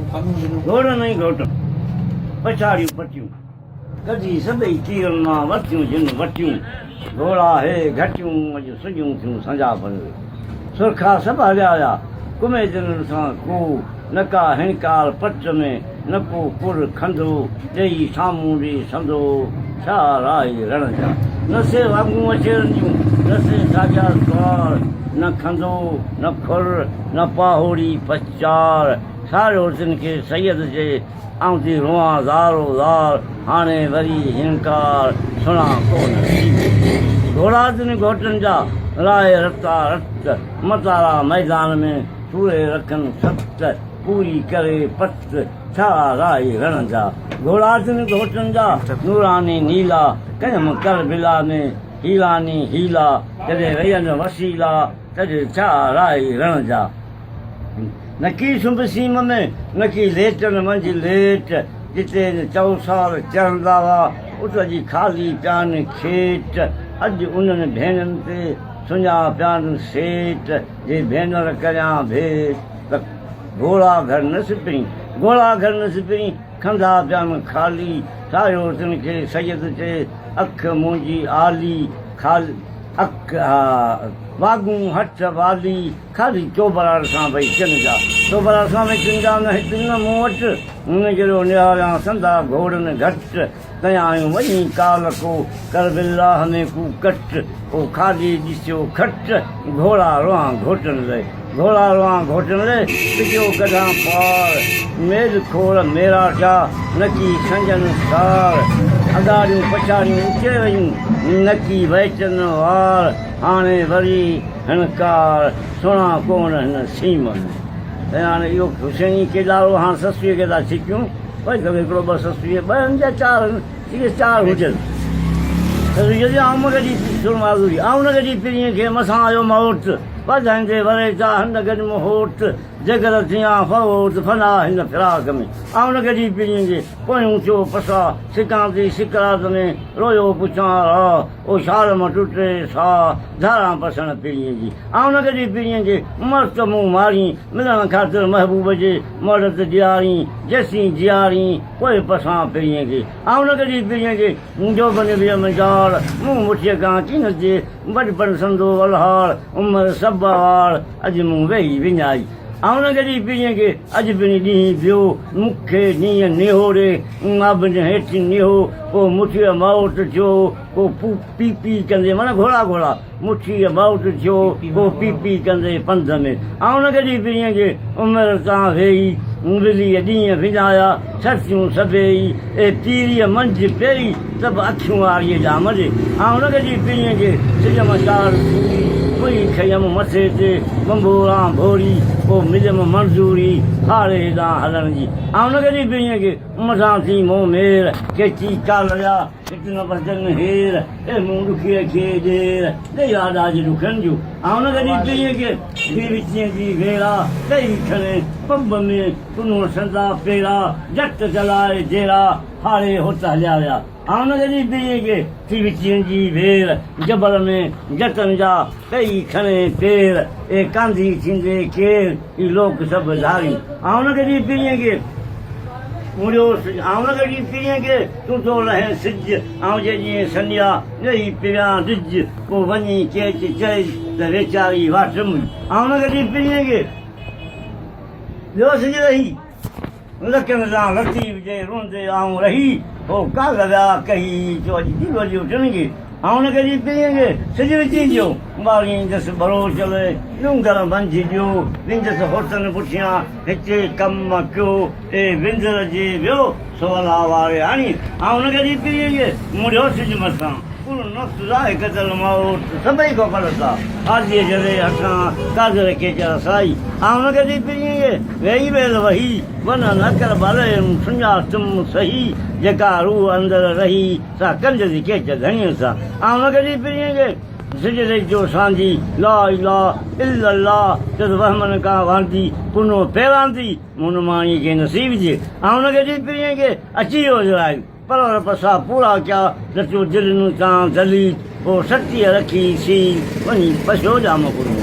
घोड़ नहीं घोट पछाड़ियूं पटियूं कॾहिं सभई तीरनि मां वरतियूं जिन वटियूं घोड़ा हे घटियूं अॼु सुॼियूं थियूं संजा बंद सुरखा सभु हलिया कुमे दिलनि सां को न का हिणकार पट में न को पुर खंदो ॾेई साम्हूं ॾे संदो छा राई रण जा न से वांगूं अचेरनि जूं न से साजा द्वार न खंदो न खुर न पाहोड़ी पचार सारियो तिन खे सैयद जे आऊं थी रोआं ज़ारो ज़ार हाणे वरी हिनकार सुणा कोन घोड़ा तिन घोटनि जा राय रता रत मतारा मैदान में सूरे रखनि सत पूरी करे पत छा राई रण जा घोड़ा तिन घोटनि जा नूरानी नीला कयम कर बिला में हीलानी हीला जॾहिं वयनि वसीला तॾहिं छा राई रण जा न की सुंभ सीम में न की लेटनि मंझि लेट जिते चौसाल चढ़ंदा हुआ उत जी ख़ाली पियानि खेट अॼु उन्हनि भेनरुनि ते सुञा पियानि सेठ जे भेनर करियां भेट त घोड़ा घर न सिपरी घोड़ा घर न सिपरी खंदा पियानि ख़ाली सारियो तिन खे सैयद चए अख मुंहिंजी आली ख़ाली अख वागूं हथ वाली ख़ाली चोबरार सां भई चिन जा चोबरार सां भई चिन जा न हिते न मूं वटि हुन जहिड़ो निहारियां संदा घोड़नि घटि कयां आहियूं वञी काल को करबिल्लाह में कू कट पोइ खाली ॾिसियो खट घोड़ा रोआं घोटनि लाइ घोड़ा रोआं घोटनि लाइ पिजो कढां पार मेल खोड़ मेरा छा नकी संजनि सार अगाड़ियूं पछाड़ियूं उचे वयूं नकी वैचनि वार हाणे वरी हिनकार सुणा कोन हिन सीम में ऐं हाणे इहो हुसैनी केॾारो हाणे ससूअ खे था छिकियूं भई त हिकिड़ो ॿ ससूअ ॿ जा चारि इहे चारि हुजनि आऊं कॾहिं सुरमाधुरी आऊं न कॾहिं पीढ़ीअ खे मसां आयो मौत वधाईंदे वरे जा हंड गॾु मोट जगर थियां फवोट फना हिन फिराक में आऊं न कॾहिं पीढ़ीअ खे पोयूं थियो पसा सिकां थी सिकरात में रोयो पुछां रा ओ शार मां टुटे सा धारां पसण पीढ़ीअ जी आऊं न कॾहिं पीढ़ीअ खे मस्त मुंहुं मारी मिलण ख़ातिर महबूब जे मर्द ॾियारी जैसी जियारी पोइ पसां पीढ़ीअ खे आऊं न कॾहिं पीढ़ीअ खे मुंहिंजो बि निभिय मजार मुंहुं मुठीअ खां कीन जे बचपन संदो वलहार उमिरि सभु वार अॼु मूं वेही विञाई आऊं न कॾहिं पीढ़ीअ खे अॼु पिणी ॾींहुं पियो मूंखे ॾींहुं निहोरे मां हेठि निहो पोइ मुठीअ माउट थियो पोइ पी पी कंदे माना घोड़ा घोड़ा मुठीअ माउट थियो पोइ पी पी कंदे पंध में आऊं न कॾहिं पीढ़ीअ खे उमिरि तां वेही उंगलीअ ॾींहं विञाया छतियूं सभेई ए पीरीअ मंझि पेई सभु अखियूं वारीअ जा मज़े आऊं न कॾहिं पीढ़ीअ खे सिज मशार कोई खयमि मथे ते बंबोरां भोरी पोइ मिलियमि मंज़ूरी हारे हेॾां हलण जी आऊं न कॾहिं पीढ़ीअ खे मथां थी मोह मेर केची कालया हिकु न बचनि हेर ए मूं ॾुखीअ खे ॾेर ॾेई आॾा जे ॾुखनि जूं आऊं न कॾहिं पीढ़ीअ खे विचीअ जी भेरा ॾेई खणे पंब में पुनो संदा पेरा झट चलाए जेरा हारे हुत हलिया विया आऊं न कॾहिं पीढ़ीअ खे थी विचीअ जी भेर जबल में जटनि जा ॾेई खणे पेर ए कांधी थींदे केर ई लोक सभु धारी आऊं न कॾहिं पीढ़ीअ खे मुड़ियो आऊं न कॾहिं पीढ़ीअ खे तूं थो रहे सिज आऊं जे जीअं संडिया ॾेई पिया डिज पोइ वञी केच चई त वेचारी वाट मुंहिंजी आऊं न कॾहिं पीढ़ीअ खे ॿियो सिज रही लखनि सां लती जे रोंदे आऊं रही हो काल विया कही चो अॼु दीवो जो टिणगी आऊं न कॾहिं पीढ़ीअ खे सिज विझी ॾियो ॿारींदसि भरो चले लूंगर मंझि ॾियो विंदसि होटनि पुठियां हिते कमु कयो ए विंदर जे वियो सोला वारे हाणी आऊं न कॾहिं पीढ़ीअ खे मुड़ियो सिज मथां कतल मौत सभई को करता आदीअ जरे हथां कागर के साई आऊं न कॾहिं पीढ़ीअ खे वेही वेल वही वन न कर भले सुञा तुम सही जेका रूह अंदरि रही सा कंज जी केच घणीअ सां आऊं न कॾहिं पीढ़ीअ खे सिजरे जो सांझी ला इला इल्लल्लाह जद वहमन का वांदी पुनो पेरांदी मुन माणी के नसीब जे आऊं न कॾहिं पीढ़ीअ खे अची वियो जराई पर पसा पूरा क्या रचो दिल नूं तां दली पोइ सतीअ रखी सी वञी पछो जाम कुरो